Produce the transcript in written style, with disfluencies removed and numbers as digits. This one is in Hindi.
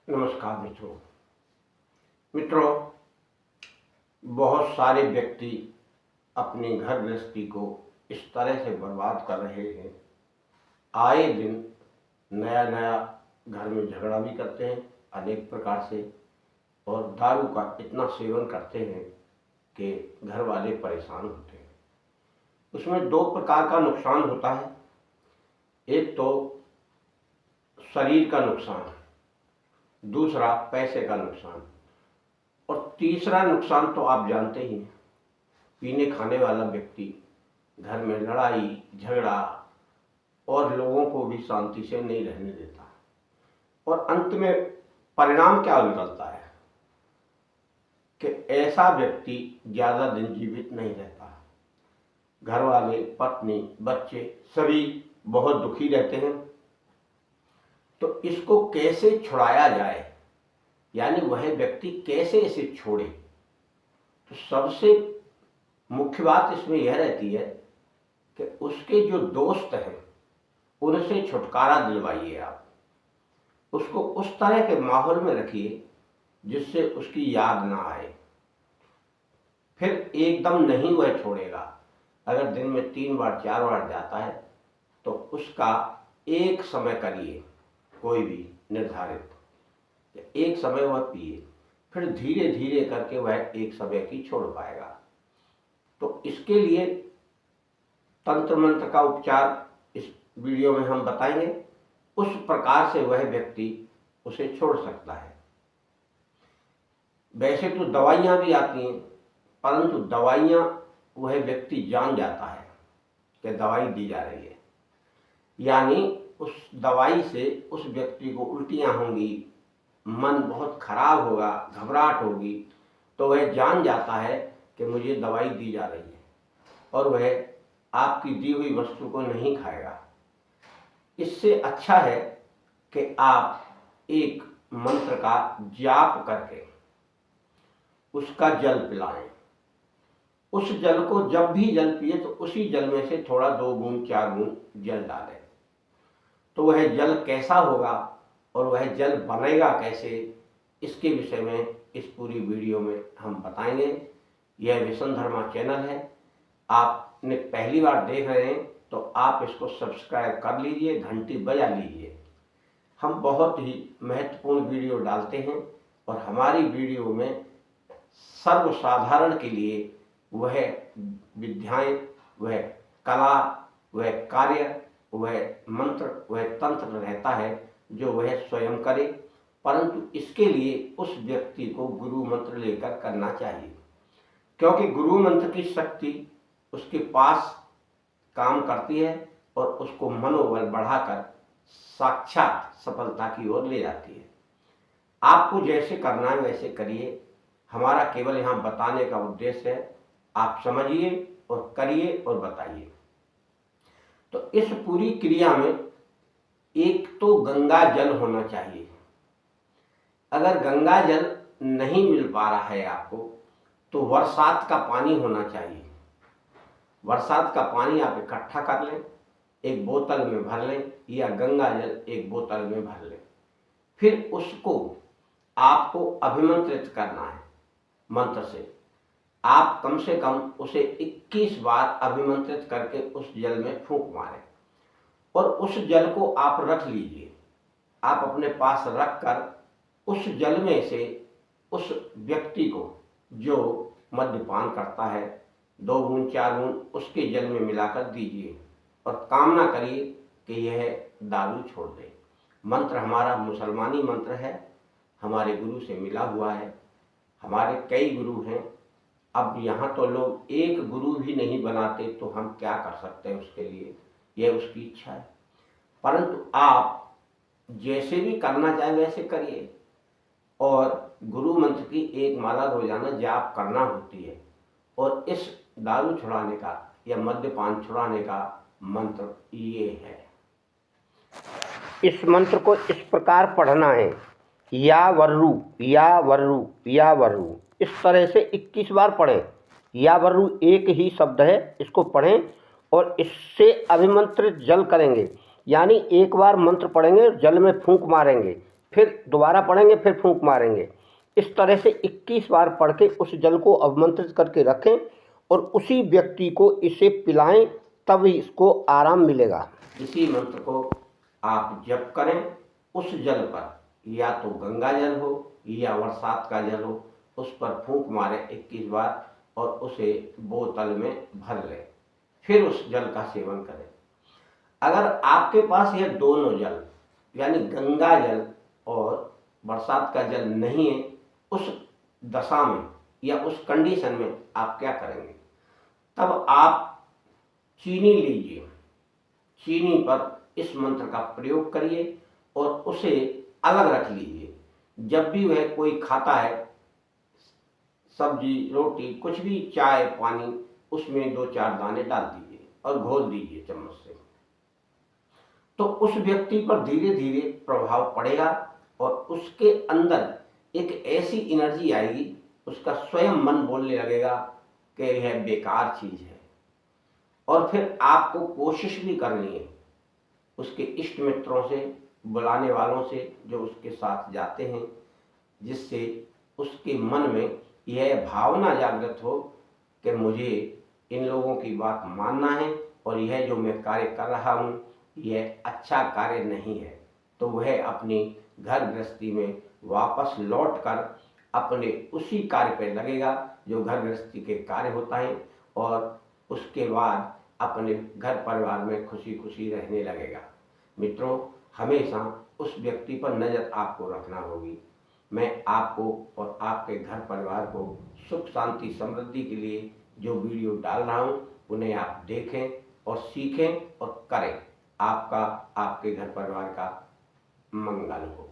नमस्कार मित्रों, बहुत सारे व्यक्ति अपनी घर गृहस्थी को इस तरह से बर्बाद कर रहे हैं। आए दिन नया नया घर में झगड़ा भी करते हैं अनेक प्रकार से, और दारू का इतना सेवन करते हैं कि घर वाले परेशान होते हैं। उसमें दो प्रकार का नुकसान होता है। एक तो शरीर का नुकसान, दूसरा पैसे का नुकसान, और तीसरा नुकसान तो आप जानते ही हैं। पीने खाने वाला व्यक्ति घर में लड़ाई झगड़ा और लोगों को भी शांति से नहीं रहने देता, और अंत में परिणाम क्या निकलता है कि ऐसा व्यक्ति ज़्यादा दिन जीवित नहीं रहता। घर वाले, पत्नी, बच्चे सभी बहुत दुखी रहते हैं। तो इसको कैसे छुड़ाया जाए, यानी वह व्यक्ति कैसे इसे छोड़े? तो सबसे मुख्य बात इसमें यह रहती है कि उसके जो दोस्त हैं उनसे छुटकारा दिलवाइए। आप उसको उस तरह के माहौल में रखिए जिससे उसकी याद ना आए। फिर एकदम नहीं वह छोड़ेगा। अगर दिन में 3 बार 4 बार जाता है तो उसका एक समय करिए, कोई भी निर्धारित, एक समय वह पिए, फिर धीरे धीरे करके वह एक समय की छोड़ पाएगा। तो इसके लिए तंत्र मंत्र का उपचार इस वीडियो में हम बताएंगे। उस प्रकार से वह व्यक्ति उसे छोड़ सकता है। वैसे तो दवाइयाँ भी आती हैं, परंतु दवाइयाँ वह व्यक्ति जान जाता है कि दवाई दी जा रही है, यानी उस दवाई से उस व्यक्ति को उल्टियाँ होंगी, मन बहुत खराब होगा, घबराहट होगी, तो वह जान जाता है कि मुझे दवाई दी जा रही है, और वह आपकी दी हुई वस्तु को नहीं खाएगा। इससे अच्छा है कि आप एक मंत्र का जाप करके उसका जल पिलाएं। उस जल को जब भी जल पिए तो उसी जल में से थोड़ा 2 बूंद 4 बूंद जल डालें। तो वह जल कैसा होगा और वह जल बनेगा कैसे, इसके विषय में इस पूरी वीडियो में हम बताएंगे। यह विष्णुधर्मा चैनल है। आपने पहली बार देख रहे हैं तो आप इसको सब्सक्राइब कर लीजिए, घंटी बजा लीजिए। हम बहुत ही महत्वपूर्ण वीडियो डालते हैं, और हमारी वीडियो में सर्वसाधारण के लिए वह विद्याएं, वह कला, वह कार्य, वह मंत्र, वह तंत्र रहता है जो वह स्वयं करे, परंतु इसके लिए उस व्यक्ति को गुरु मंत्र लेकर करना चाहिए, क्योंकि गुरु मंत्र की शक्ति उसके पास काम करती है और उसको मनोबल बढ़ाकर साक्षात सफलता की ओर ले जाती है। आपको जैसे करना है वैसे करिए। हमारा केवल यहाँ बताने का उद्देश्य है, आप समझिए और करिए और बताइए। तो इस पूरी क्रिया में एक तो गंगा जल होना चाहिए। अगर गंगा जल नहीं मिल पा रहा है आपको तो बरसात का पानी होना चाहिए। बरसात का पानी आप इकट्ठा कर लें, एक बोतल में भर लें, या गंगा जल एक बोतल में भर लें। फिर उसको आपको अभिमंत्रित करना है मंत्र से। आप कम से कम उसे 21 बार अभिमंत्रित करके उस जल में फूंक मारें, और उस जल को आप रख लीजिए। आप अपने पास रख कर उस जल में से उस व्यक्ति को जो मद्यपान करता है 2 बूंद 4 बूंद उसके जल में मिलाकर दीजिए, और कामना करिए कि यह दारू छोड़ दे। मंत्र हमारा मुसलमानी मंत्र है, हमारे गुरु से मिला हुआ है। हमारे कई गुरु हैं। अब यहाँ तो लोग एक गुरु भी नहीं बनाते, तो हम क्या कर सकते हैं उसके लिए, यह उसकी इच्छा है। परंतु आप जैसे भी करना चाहें वैसे करिए, और गुरु मंत्र की एक माला रोजाना जाप करना होती है। और इस दारू छुड़ाने का या मद्यपान छुड़ाने का मंत्र ये है। इस मंत्र को इस प्रकार पढ़ना है, या वर्रू या वर्रू या वर्रू। इस तरह से 21 बार पढ़ें। या वर्रू एक ही शब्द है, इसको पढ़ें और इससे अभिमंत्रित जल करेंगे। यानी एक बार मंत्र पढ़ेंगे, जल में फूंक मारेंगे, फिर दोबारा पढ़ेंगे, फिर फूंक मारेंगे। इस तरह से 21 बार पढ़ के उस जल को अवमंत्रित करके रखें और उसी व्यक्ति को इसे पिलाएं, तब इसको आराम मिलेगा। इसी मंत्र को आप जप करें, उस जल पर या तो गंगा जल हो या बरसात का जल हो, उस पर फूंक मारें 21 बार और उसे बोतल में भर लें, फिर उस जल का सेवन करें। अगर आपके पास यह दोनों जल यानी गंगा जल और बरसात का जल नहीं है, उस दशा में या उस कंडीशन में आप क्या करेंगे? तब आप चीनी लीजिए, चीनी पर इस मंत्र का प्रयोग करिए और उसे अलग रख लीजिए। जब भी वह कोई खाता है, सब्जी, रोटी, कुछ भी, चाय, पानी, उसमें 2-4 दाने डाल दीजिए और घोल दीजिए चम्मच से। तो उस व्यक्ति पर धीरे धीरे प्रभाव पड़ेगा और उसके अंदर एक ऐसी एनर्जी आएगी, उसका स्वयं मन बोलने लगेगा कि यह बेकार चीज है। और फिर आपको कोशिश भी करनी है उसके इष्ट मित्रों से, बुलाने वालों से जो उसके साथ जाते हैं, जिससे उसके मन में यह भावना जागृत हो कि मुझे इन लोगों की बात मानना है और यह जो मैं कार्य कर रहा हूँ यह अच्छा कार्य नहीं है। तो वह अपनी घर गृहस्थी में वापस लौटकर अपने उसी कार्य पर लगेगा जो घर गृहस्थी के कार्य होता है और उसके बाद अपने घर परिवार में खुशी खुशी रहने लगेगा। मित्रों, हमेशा उस व्यक्ति पर नज़र आपको रखना होगी। मैं आपको और आपके घर परिवार को सुख शांति समृद्धि के लिए जो वीडियो डाल रहा हूँ उन्हें आप देखें और सीखें और करें। आपका, आपके घर परिवार का मंगल हो।